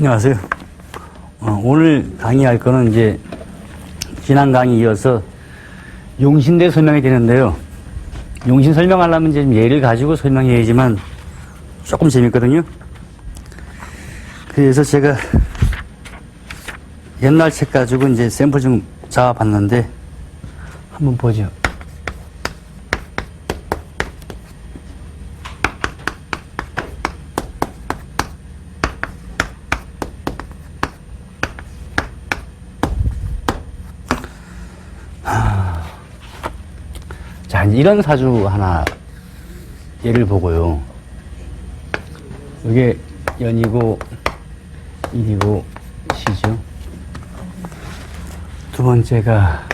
안녕하세요. 오늘 강의할 거는 이제 지난 강의 이어서 용신대 설명이 되는데요. 용신 설명하려면 이제 예를 가지고 설명해야지만 조금 재밌거든요. 그래서 제가 옛날 책 가지고 이제 샘플 좀 잡아봤는데 한번 보죠. 자, 이런 사주 하나 예를 보고요. 이게 연이고 일이고 시죠. 두 번째가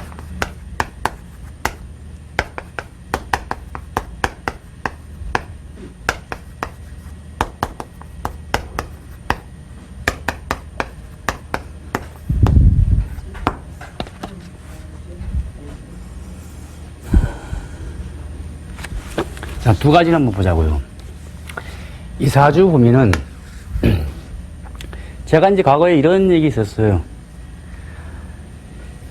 자, 두 가지를 한번 보자고요. 이 사주 보면은 제가 이제 과거에 이런 얘기 있었어요.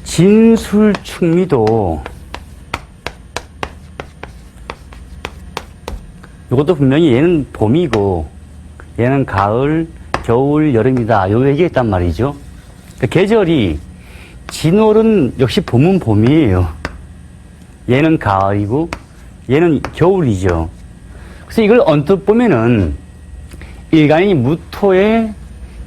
진술충미도 이것도 분명히 얘는 봄이고 얘는 가을, 겨울, 여름이다. 요 얘기했단 말이죠. 그러니까 계절이 진월은 역시 봄은 봄이에요. 얘는 가을이고 얘는 겨울이죠. 그래서 이걸 언뜻 보면은 일간이 무토의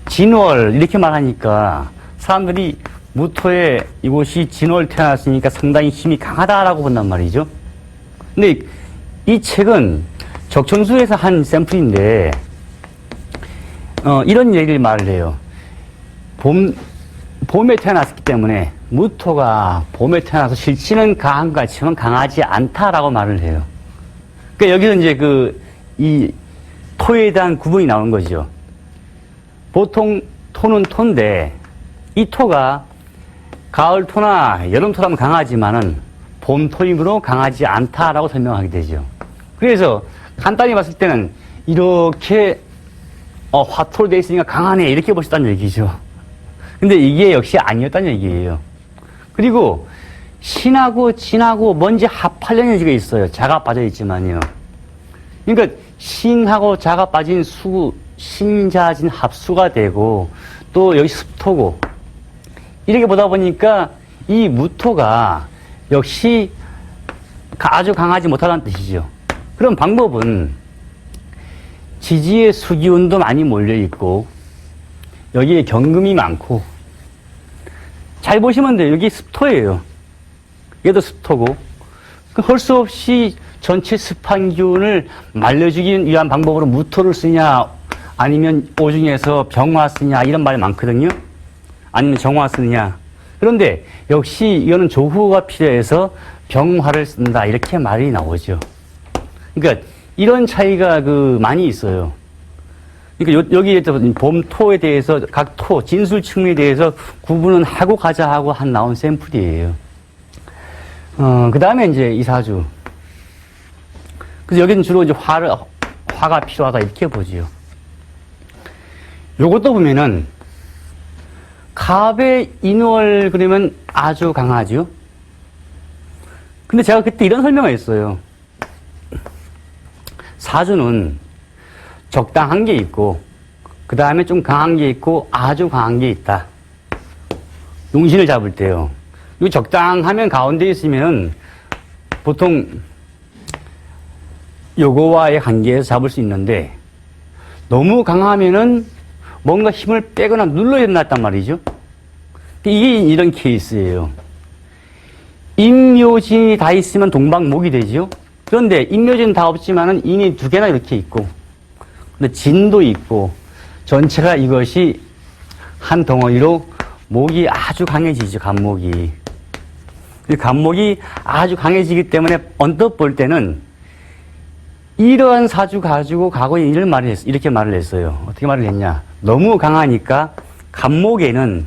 진월 이렇게 말하니까 사람들이 무토에 이곳이 진월 태어났으니까 상당히 힘이 강하다라고 본단 말이죠. 근데 이 책은 적천수에서 한 샘플인데 이런 얘기를 말을 해요. 봄에 태어났기 때문에 무토가 봄에 태어나서 실치는 강한 것 같지만 강하지 않다라고 말을 해요. 그러니까 여기서 이제 이 토에 대한 구분이 나오는 거죠. 보통 토는 토인데 이 토가 가을 토나 여름 토라면 강하지만은 봄 토이므로 강하지 않다라고 설명하게 되죠. 그래서 간단히 봤을 때는 이렇게 화토로 되어 있으니까 강하네 이렇게 보셨다는 얘기죠. 근데 이게 역시 아니었다는 얘기예요. 그리고 신하고 진하고 먼지 합하려는 얘기가 있어요. 자가 빠져 있지만요. 그러니까 신하고 자가 빠진 신자진 합수가 되고 또 여기 습토고 이렇게 보다 보니까 이 무토가 역시 아주 강하지 못하다는 뜻이죠. 그럼 방법은 지지에 수기운도 많이 몰려있고 여기에 경금이 많고 잘 보시면 돼요. 여기 습토예요. 얘도 습토고 할 수 없이 전체 습한 기운을 말려주기 위한 방법으로 무토를 쓰냐 아니면 오중에서 병화 쓰냐 이런 말이 많거든요. 아니면 정화 쓰느냐. 그런데 역시 이거는 조후가 필요해서 병화를 쓴다 이렇게 말이 나오죠. 그러니까 이런 차이가 많이 있어요. 그러니까 여기에 봄토에 대해서 각 토, 진술층에 대해서 구분은 하고 가자 하고 나온 샘플이에요. 그 다음에 이제 이 사주. 그래서 여기는 주로 이제 화가 필요하다 이렇게 보지요. 요것도 보면은 갑의 인월 그러면 아주 강하죠. 근데 제가 그때 이런 설명을 했어요. 사주는 적당한 게 있고 그 다음에 좀 강한 게 있고 아주 강한 게 있다. 용신을 잡을 때요. 이 적당하면 가운데 있으면 보통 요거와의 관계에서 잡을 수 있는데 너무 강하면은 뭔가 힘을 빼거나 눌러야 된단 말이죠. 이게 이런 케이스예요. 인묘진이 다 있으면 동방목이 되죠. 그런데 인묘진 다 없지만은 인이 두 개나 이렇게 있고 근데 진도 있고 전체가 이것이 한 덩어리로 목이 아주 강해지죠. 간목이. 간목이 아주 강해지기 때문에 언뜻 볼 때는 이러한 사주 가지고 과거에 이렇게 말을 했어요. 어떻게 말을 했냐. 너무 강하니까 간목에는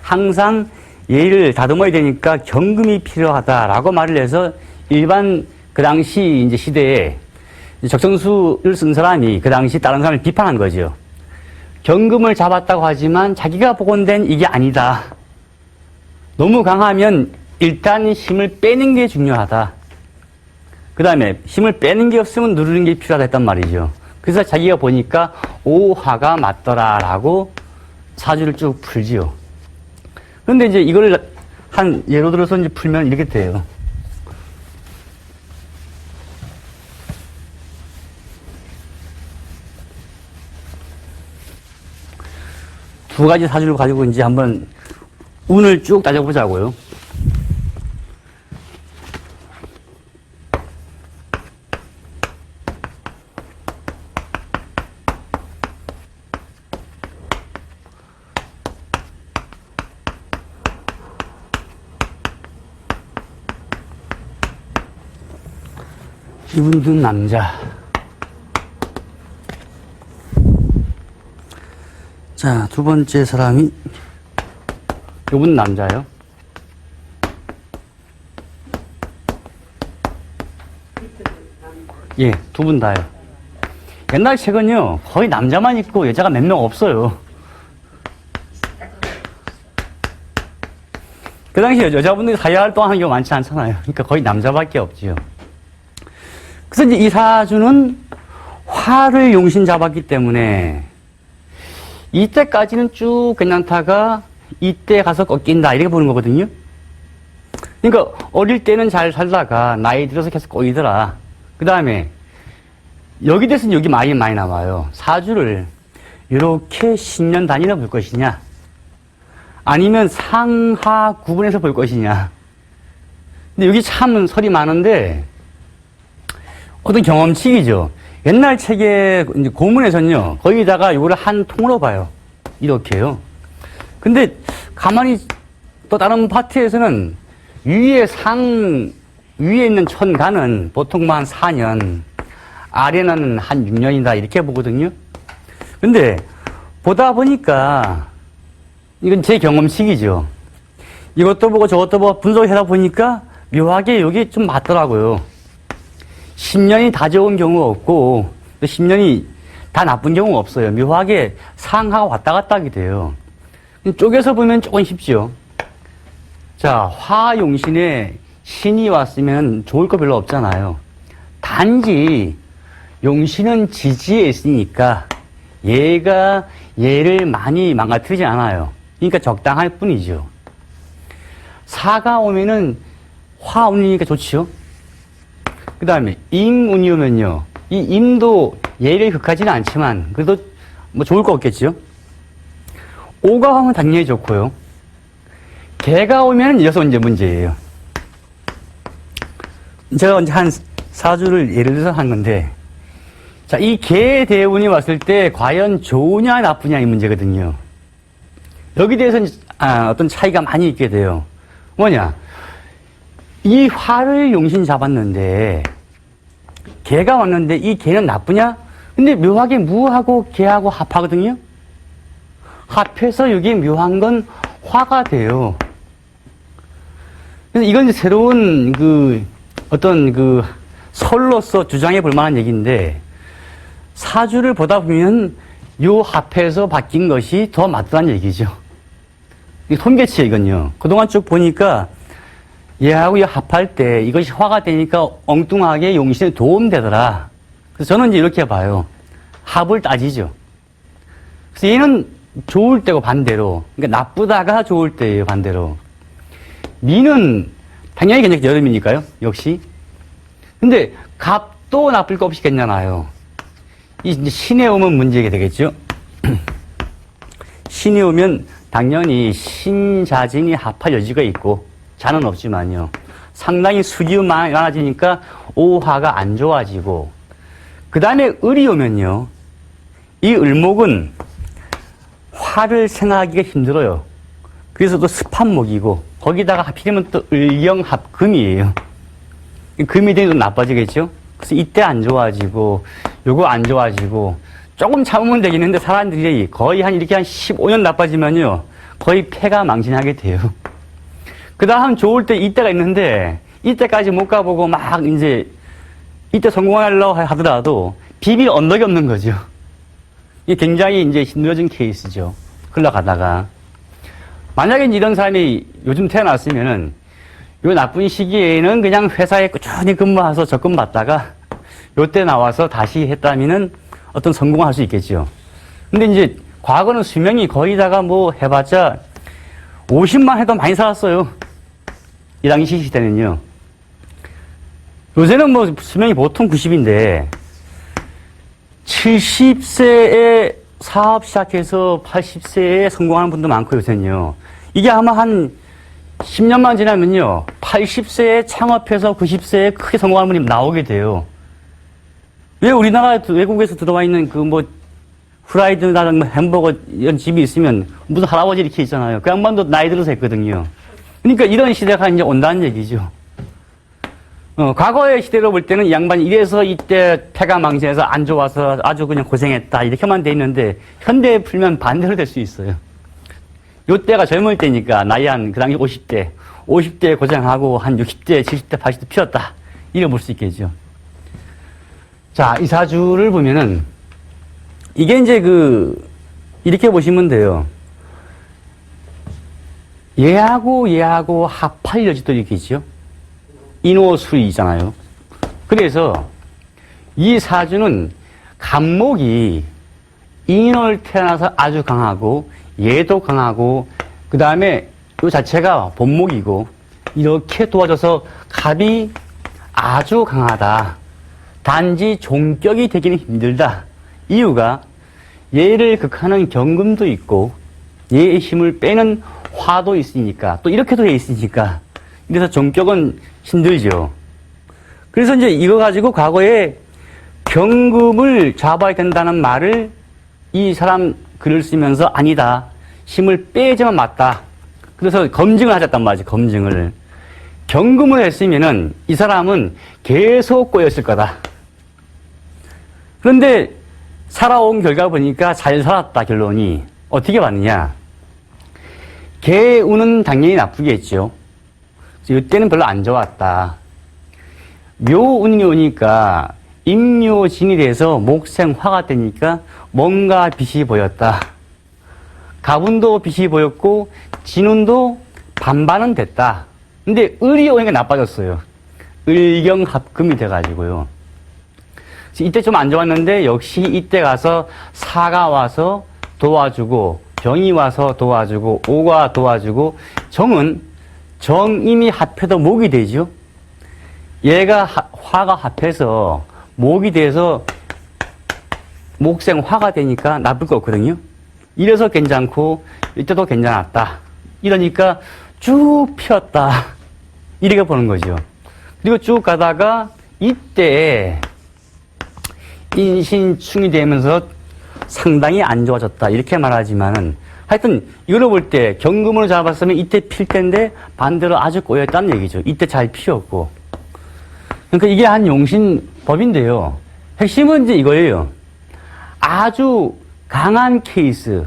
항상 얘를 다듬어야 되니까 경금이 필요하다라고 말을 해서 일반 그 당시 이제 시대에 적정수를 쓴 사람이 그 당시 다른 사람을 비판한 거죠. 경금을 잡았다고 하지만 자기가 복원된 이게 아니다. 너무 강하면 일단 힘을 빼는 게 중요하다. 그 다음에 힘을 빼는 게 없으면 누르는 게 필요하다 했단 말이죠. 그래서 자기가 보니까 오화가 맞더라라고 사주를 쭉 풀지요. 그런데 이제 이걸 한 예로 들어서 이제 풀면 이렇게 돼요. 두 가지 사주를 가지고 이제 한번 운을 쭉 따져보자고요. 이분도 남자. 자, 두 번째 사람이, 이분 남자요. 예, 두 분 다요. 옛날 책은요, 거의 남자만 있고 여자가 몇 명 없어요. 그 당시에 여자분들이 사회활동하는 경우가 많지 않잖아요. 그러니까 거의 남자밖에 없지요. 그래서 이제 이 사주는 화를 용신 잡았기 때문에 이때까지는 쭉 괜찮다가 이때 가서 꺾인다 이렇게 보는 거거든요. 그러니까 어릴 때는 잘 살다가 나이 들어서 계속 꼬이더라. 그 다음에 여기 대해서는 여기 많이 나와요. 사주를 이렇게 10년 단위로 볼 것이냐 아니면 상하 구분해서 볼 것이냐. 근데 여기 참 설이 많은데 어떤 경험칙이죠. 옛날 책에 이제 고문에서는요, 거기다가 이거를 한 통으로 봐요. 이렇게요. 근데 가만히 또 다른 파트에서는 위에 있는 천간은 보통 한 4년, 아래는 한 6년이다 이렇게 보거든요. 근데 보다 보니까 이건 제 경험칙이죠. 이것도 보고 저것도 보고 분석하다 보니까 묘하게 여기 좀 맞더라고요. 10년이 다 좋은 경우가 없고 또 10년이 다 나쁜 경우가 없어요. 묘하게 상하가 왔다 갔다 하게 돼요. 쪼개서 보면 조금 쉽죠. 자, 화용신에 신이 왔으면 좋을 거 별로 없잖아요. 단지 용신은 지지에 있으니까 얘가 얘를 많이 망가뜨리지 않아요. 그러니까 적당할 뿐이죠. 사가 오면은 화운이니까 좋지요. 그 다음에 임운이 오면요, 이 임도 예를 극하지는 않지만 그래도 뭐 좋을 거 없겠지요. 오가 오면 당연히 좋고요. 개가 오면 이어서 이제 문제예요. 제가 이제 한 사주를 예를 들어서 한 건데, 자, 이 개 대운이 왔을 때 과연 좋으냐 나쁘냐 이 문제거든요. 여기 대해서는 어떤 차이가 많이 있게 돼요. 뭐냐, 이 화를 용신 잡았는데 개가 왔는데 이 개는 나쁘냐? 근데 묘하게 무하고 개하고 합하거든요. 합해서 여기에 묘한 건 화가 돼요. 그래서 이건 새로운 어떤 설로서 주장해 볼 만한 얘기인데, 사주를 보다 보면 요 합해서 바뀐 것이 더 맞다는 얘기죠. 손계치예요, 이건요. 그동안 쭉 보니까 얘하고 얘 합할 때 이것이 화가 되니까 엉뚱하게 용신에 도움되더라. 그래서 저는 이제 이렇게 봐요. 합을 따지죠. 그래서 얘는 좋을 때고 반대로, 그러니까 나쁘다가 좋을 때예요, 반대로. 미는 당연히 괜찮겠죠, 여름이니까요, 역시. 근데 갑도 나쁠 거 없이 괜찮아요. 이제 신에 오면 문제가 되겠죠. 신이 오면 당연히 신자진이 합할 여지가 있고, 자는 없지만요. 상당히 수기운 많아지니까 오화가 안 좋아지고, 그 다음에 을이 오면요, 이 을목은 화를 생각하기가 힘들어요. 그래서 또 습한목이고, 거기다가 하필이면 또 을경합금이에요. 금이 되면 좀 나빠지겠죠? 그래서 이때 안 좋아지고, 요거 안 좋아지고, 조금 참으면 되긴 했는데 사람들이 거의 이렇게 한 15년 나빠지면요, 거의 폐가 망신하게 돼요. 그 다음 좋을 때 이때가 있는데, 이때까지 못 가보고 막 이제, 이때 성공하려고 하더라도 비빌 언덕이 없는 거죠. 이게 굉장히 이제 힘들어진 케이스죠. 흘러가다가. 만약에 이런 사람이 요즘 태어났으면은 요 나쁜 시기에는 그냥 회사에 꾸준히 근무해서 적금 받다가 요때 나와서 다시 했다면은 어떤 성공할 수 있겠죠. 근데 이제 과거는 수명이 거의다가 뭐 해봤자 50만 해도 많이 살았어요. 이 당시 시대는요. 요새는 뭐 수명이 보통 90인데 70세에 사업 시작해서 80세에 성공하는 분도 많고 요새는요. 이게 아마 한 10년만 지나면요. 80세에 창업해서 90세에 크게 성공하는 분이 나오게 돼요. 왜 우리나라 외국에서 들어와 있는 그 뭐 후라이드나 햄버거 이런 집이 있으면 무슨 할아버지 이렇게 있잖아요. 그 양반도 나이 들어서 했거든요. 그러니까 이런 시대가 이제 온다는 얘기죠. 과거의 시대로 볼 때는 이 양반이 이래서 이때 폐가 망신해서 안 좋아서 아주 그냥 고생했다 이렇게만 돼 있는데 현대에 풀면 반대로 될 수 있어요. 요때가 젊을 때니까 나이 한 그 당시 50대 고생하고 한 60대, 70대, 80대 피었다 이래 볼 수 있겠죠. 자, 이 사주를 보면은 이게 이제 이렇게 보시면 돼요. 얘하고 합할 여지도 이렇게 있죠. 인호술이잖아요. 그래서 이 사주는 간목이 인월 태어나서 아주 강하고 얘도 강하고 그 다음에 이 자체가 본목이고 이렇게 도와줘서 갑이 아주 강하다. 단지 종격이 되기는 힘들다. 이유가 얘를 극하는 경금도 있고 얘의 힘을 빼는 화도 있으니까 또 이렇게도 돼 있으니까 그래서 종격은 힘들죠. 그래서 이제 이거 가지고 과거에 경금을 잡아야 된다는 말을 이 사람 글을 쓰면서 아니다. 힘을 빼야지만 맞다. 그래서 검증을 하셨단 말이지, 검증을. 경금을 했으면은 이 사람은 계속 꼬였을 거다. 그런데 살아온 결과 보니까 잘 살았다, 결론이. 어떻게 봤느냐. 개 운은 당연히 나쁘겠죠. 이때는 별로 안 좋았다. 묘운이 오니까 임묘진이 돼서 목생화가 되니까 뭔가 빛이 보였다. 가운도 빛이 보였고 진운도 반반은 됐다. 근데 을이 오니까 나빠졌어요. 을경합금이 돼가지고요. 이때 좀 안 좋았는데 역시 이때 가서 사가 와서 도와주고 병이 와서 도와주고 오가 도와주고 정은 정임이 합해도 목이 되죠. 얘가 화가 합해서 목이 돼서 목생화가 되니까 나쁠 거 없거든요. 이래서 괜찮고 이때도 괜찮았다. 이러니까 쭉 피었다. 이렇게 보는 거죠. 그리고 쭉 가다가 이때 인신충이 되면서 상당히 안 좋아졌다. 이렇게 말하지만은 하여튼 이걸로 볼 때 경금으로 잡았으면 이때 필 텐데 반대로 아주 꼬였다는 얘기죠. 이때 잘 피었고. 그러니까 이게 한 용신법인데요. 핵심은 이제 이거예요. 아주 강한 케이스,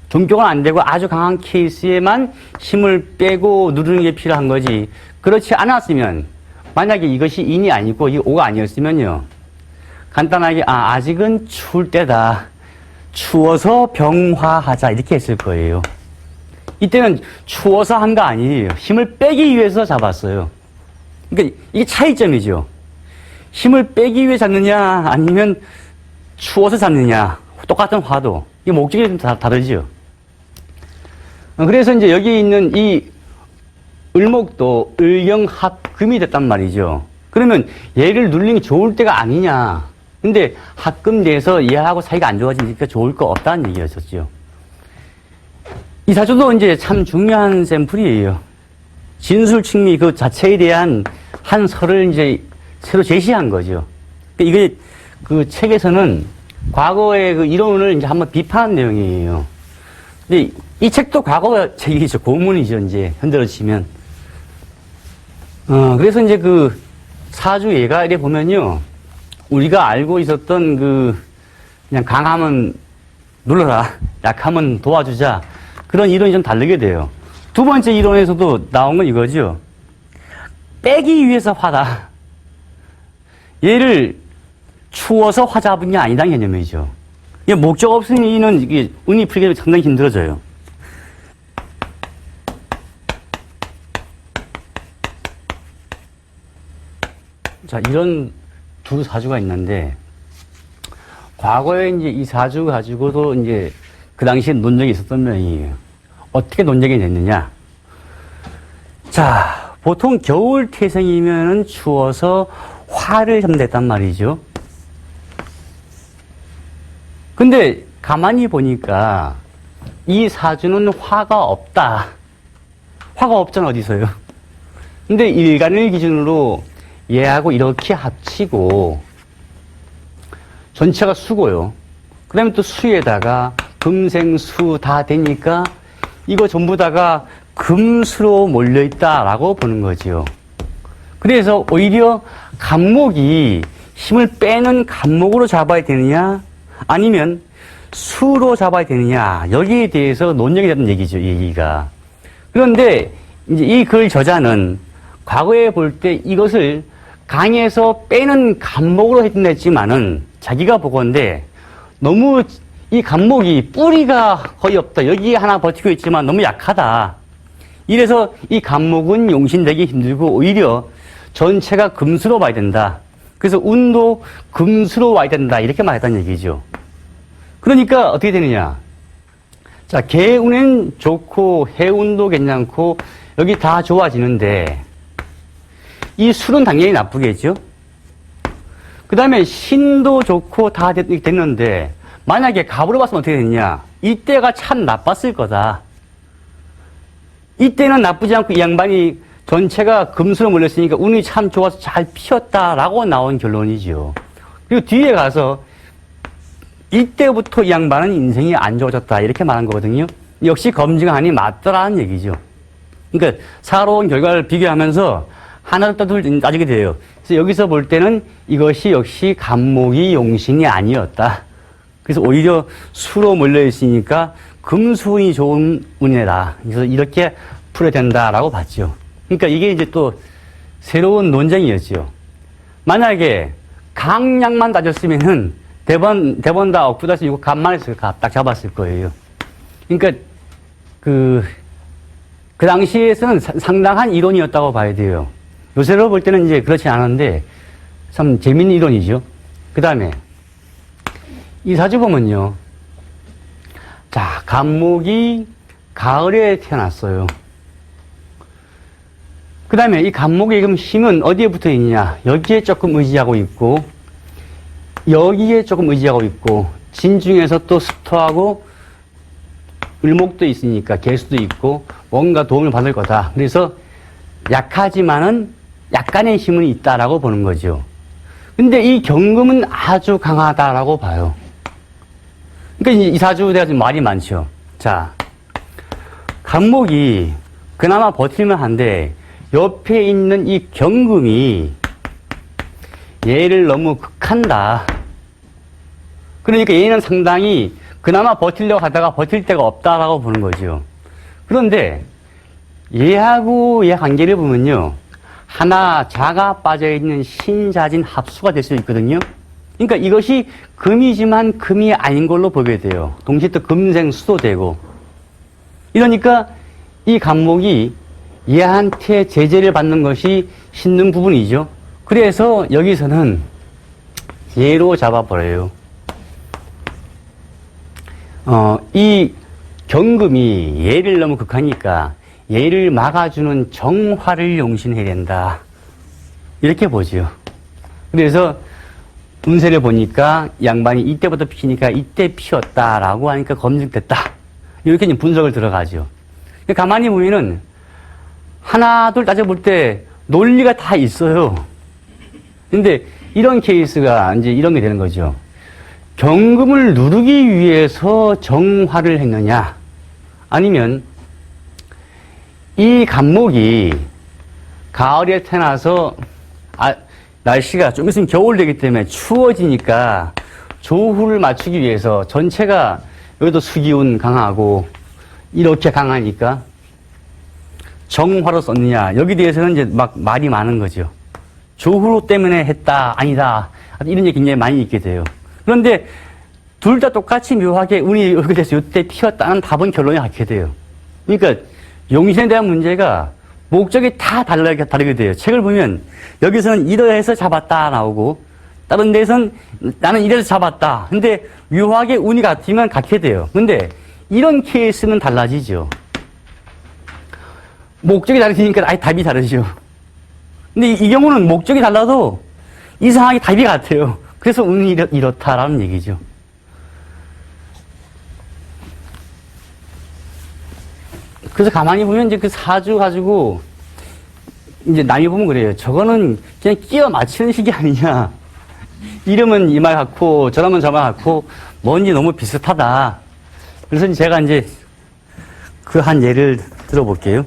종격은 안 되고 아주 강한 케이스에만 힘을 빼고 누르는 게 필요한 거지. 그렇지 않았으면 만약에 이것이 인이 아니고 이 오가 아니었으면요. 간단하게 아직은 추울 때다. 추워서 병화하자 이렇게 했을 거예요. 이때는 추워서 한 거 아니에요. 힘을 빼기 위해서 잡았어요. 그러니까 이게 차이점이죠. 힘을 빼기 위해 잡느냐 아니면 추워서 잡느냐. 똑같은 화도. 이 목적이 좀 다르죠. 그래서 이제 여기 있는 이 을목도 을경합금이 됐단 말이죠. 그러면 얘를 누르는 게 좋을 때가 아니냐. 근데 합금돼서 얘하고 사이가 안 좋아지니까 좋을 거 없다는 얘기였었죠. 이 사주도 이제 참 중요한 샘플이에요. 진술측미 그 자체에 대한 한 설을 이제 새로 제시한 거죠. 이게 그 책에서는 과거의 그 이론을 이제 한번 비판한 내용이에요. 근데 이 책도 과거 책이죠. 고문이죠. 이제 현대로 치면. 그래서 이제 그 사주 예가에 보면요. 우리가 알고 있었던 그냥 강하면 눌러라. 약하면 도와주자. 그런 이론이 좀 다르게 돼요. 두 번째 이론에서도 나온 건 이거죠. 빼기 위해서 화다. 얘를 추워서 화 잡은 게 아니다는 개념이죠. 이게 목적 없으면 이게 운이 풀기가 상당히 힘들어져요. 자, 이런 두 사주가 있는데, 과거에 이제 이 사주 가지고도 이제 그 당시에 논쟁이 있었던 면이에요. 어떻게 논쟁이 됐느냐. 자, 보통 겨울 태생이면은 추워서 화를 잠댔단 말이죠. 근데 가만히 보니까 이 사주는 화가 없다. 화가 없잖아, 어디서요. 근데 일간을 기준으로 얘하고 이렇게 합치고 전체가 수고요. 그 다음에 또 수에다가 금생수 다 되니까 이거 전부 다가 금수로 몰려있다라고 보는 거지요. 그래서 오히려 간목이 힘을 빼는 간목으로 잡아야 되느냐 아니면 수로 잡아야 되느냐 여기에 대해서 논쟁이 됐던 얘기죠. 얘기가. 그런데 이제 이 글 저자는 과거에 볼 때 이것을 강에서 빼는 간목으로 했지만은 자기가 보건데 너무 이 간목이 뿌리가 거의 없다. 여기 하나 버티고 있지만 너무 약하다. 이래서 이 간목은 용신되기 힘들고 오히려 전체가 금수로 와야 된다. 그래서 운도 금수로 와야 된다. 이렇게 말했다는 얘기죠. 그러니까 어떻게 되느냐. 자, 개운은 좋고 해운도 괜찮고 여기 다 좋아지는데 이 술은 당연히 나쁘겠죠. 그 다음에 신도 좋고 다 됐는데 만약에 갑으로 봤으면 어떻게 되느냐. 이때가 참 나빴을 거다. 이때는 나쁘지 않고 이 양반이 전체가 금수로 몰렸으니까 운이 참 좋아서 잘 피었다라고 나온 결론이죠. 그리고 뒤에 가서 이때부터 이 양반은 인생이 안 좋아졌다 이렇게 말한 거거든요. 역시 검증하니 맞더라는 얘기죠. 그러니까 살아온 결과를 비교하면서 하나를 따지게 돼요. 그래서 여기서 볼 때는 이것이 역시 간목이 용신이 아니었다. 그래서 오히려 수로 몰려있으니까 금수운이 좋은 운이다. 그래서 이렇게 풀어야 된다라고 봤죠. 그러니까 이게 이제 또 새로운 논쟁이었죠. 만약에 강약만 따졌으면은 대번 다 억부다시 이거 간만 했을 딱 잡았을 거예요. 그러니까 그 당시에서는 상당한 이론이었다고 봐야 돼요. 요새로 볼 때는 이제 그렇지 않은데 참 재밌는 이론이죠. 그 다음에 이 사주 보면요. 자, 간목이 가을에 태어났어요. 그 다음에 이 간목의 지금 힘은 어디에 붙어 있느냐. 여기에 조금 의지하고 있고 여기에 조금 의지하고 있고 진중에서 또 수토하고 을목도 있으니까 개수도 있고 뭔가 도움을 받을 거다. 그래서 약하지만은 약간의 힘은 있다라고 보는 거죠. 근데 이 경금은 아주 강하다라고 봐요. 그러니까 이 사주에 대해서 말이 많죠. 자, 간목이 그나마 버틸만 한데 옆에 있는 이 경금이 얘를 너무 극한다. 그러니까 얘는 상당히 그나마 버틸려고 하다가 버틸 데가 없다라고 보는 거죠. 그런데 얘하고 얘 관계를 보면요. 하나 자가 빠져있는 신자진 합수가 될 수 있거든요. 그러니까 이것이 금이지만 금이 아닌 걸로 보게 돼요. 동시에 또 금생수도 되고. 이러니까 이 간목이 얘한테 제재를 받는 것이 힘든 부분이죠. 그래서 여기서는 얘로 잡아버려요. 이 경금이 얘를 너무 극하니까 얘를 막아주는 정화를 용신해야 된다. 이렇게 보죠. 그래서 운세를 보니까 양반이 이때부터 피니까 이때 피었다라고 하니까 검증됐다. 이렇게 이제 분석을 들어가죠. 가만히 보면은 하나, 둘 따져볼 때 논리가 다 있어요. 근데 이런 케이스가 이제 이런 게 되는 거죠. 경금을 누르기 위해서 정화를 했느냐? 아니면 이 간목이 가을에 태어나서 날씨가 좀 있으면 겨울 되기 때문에 추워지니까 조후를 맞추기 위해서 전체가 여기도 수기운 강하고 이렇게 강하니까 정화로 썼느냐. 여기 대해서는 이제 막 말이 많은 거죠. 조후 때문에 했다, 아니다. 이런 얘기 굉장히 많이 있게 돼요. 그런데 둘 다 똑같이 묘하게 운이 이렇게 돼서 이때 피었다는 답은 결론이 같게 돼요. 그러니까 용신에 대한 문제가 목적이 다 다르게 돼요. 책을 보면 여기서는 이러해서 잡았다 나오고 다른 데서는 나는 이래서 잡았다. 근데 묘하게 운이 같으면 같게 돼요. 근데 이런 케이스는 달라지죠. 목적이 다르니까 아예 답이 다르죠. 근데 이 경우는 목적이 달라도 이상하게 답이 같아요. 그래서 운이 이렇다라는 얘기죠. 그래서 가만히 보면 이제 그 사주 가지고 이제 남이 보면 그래요. 저거는 그냥 끼워 맞추는 식이 아니냐. 이름은 이 말 같고 저러면 저 말 같고 뭔지 너무 비슷하다. 그래서 제가 이제 그 한 예를 들어볼게요.